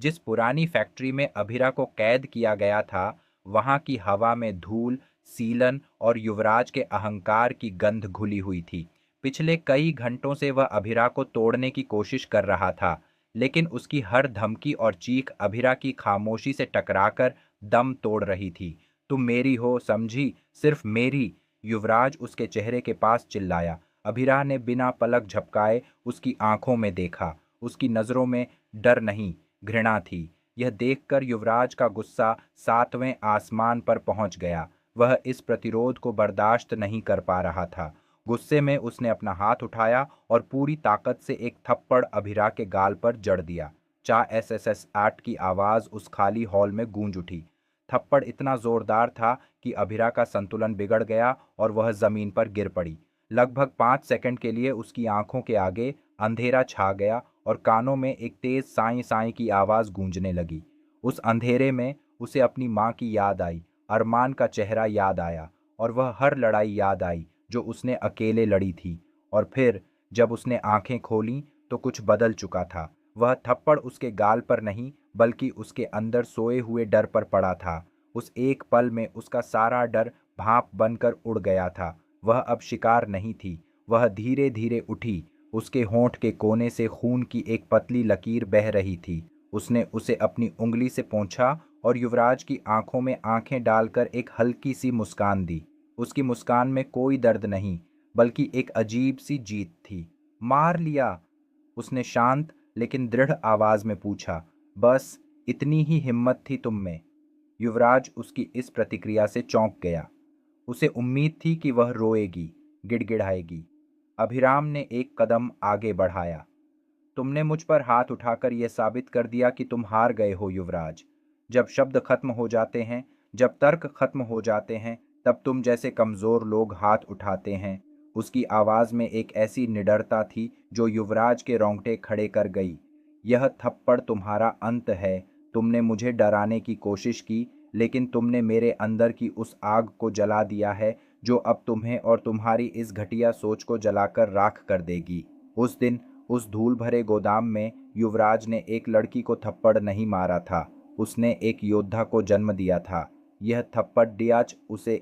जिस पुरानी फैक्ट्री में अभिरा को कैद किया गया था, वहां की हवा में धूल, सीलन और युवराज के अहंकार की गंध घुली हुई थी। पिछले कई घंटों से वह अभिरा को तोड़ने की कोशिश कर रहा था, लेकिन उसकी हर धमकी और चीख अभिरा की खामोशी से टकराकर दम तोड़ रही थी। तुम मेरी हो, समझी, सिर्फ मेरी। युवराज उसके चेहरे के पास चिल्लाया। अभिरा ने बिना पलक झपकाए उसकी आंखों में देखा। उसकी नजरों में डर नहीं, घृणा थी। यह देखकर युवराज का गुस्सा सातवें आसमान पर पहुंच गया। वह इस प्रतिरोध को बर्दाश्त नहीं कर पा रहा था। गुस्से में उसने अपना हाथ उठाया और पूरी ताकत से एक थप्पड़ अभिरा के गाल पर जड़ दिया। चा एसएसएस एक्ट की आवाज उस खाली हॉल में गूंज उठी। थप्पड़ इतना जोरदार था कि अभिरा का संतुलन बिगड़ गया और वह जमीन पर गिर पड़ी। लगभग 5 सेकंड के लिए उसकी आंखों के आगे अंधेरा छा गया और कानों में एक तेज साई साई की आवाज गूंजने लगी। उस अंधेरे में उसे अपनी माँ की याद आई, अरमान का चेहरा याद आया और वह हर लड़ाई याद आई जो उसने अकेले लड़ी थी। और फिर जब उसने आंखें खोलीं तो कुछ बदल चुका था। वह थप्पड़ उसके गाल पर नहीं, बल्कि उसके अंदर सोए हुए डर पर पड़ा था। उस एक पल में उसका सारा डर भाप बनकर उड़ गया था। वह अब शिकार नहीं थी। वह धीरे धीरे उठी। उसके होंठ के कोने से खून की एक पतली लकीर बह रही थी। उसने उसे अपनी उंगली से पोंछा और युवराज की आंखों में आंखें डालकर एक हल्की सी मुस्कान दी। उसकी मुस्कान में कोई दर्द नहीं, बल्कि एक अजीब सी जीत थी। मार लिया, उसने शांत लेकिन दृढ़ आवाज में पूछा। बस इतनी ही हिम्मत थी तुम में? युवराज उसकी इस प्रतिक्रिया से चौंक गया। उसे उम्मीद थी कि वह रोएगी, गिड़गिड़ाएगी। अभिराम ने एक कदम आगे बढ़ाया। तुमने मुझ पर हाथ उठाकर यह साबित कर दिया कि तुम हार गए हो युवराज। जब शब्द खत्म हो जाते हैं, जब तर्क खत्म हो जाते हैं, तब तुम जैसे कमजोर लोग हाथ उठाते हैं। उसकी आवाज में एक ऐसी निडरता थी जो युवराज के रोंगटे खड़े कर गई। यह थप्पड़ तुम्हारा अंत है। तुमने मुझे डराने की कोशिश की, लेकिन तुमने मेरे अंदर की उस आग को जला दिया है जो अब तुम्हें और तुम्हारी इस घटिया सोच को जलाकर राख कर देगी। उस दिन उस धूल भरे गोदाम में युवराज ने एक लड़की को थप्पड़ नहीं मारा था, उसने एक योद्धा को जन्म दिया था। यह थप्पड़ डियाच उसे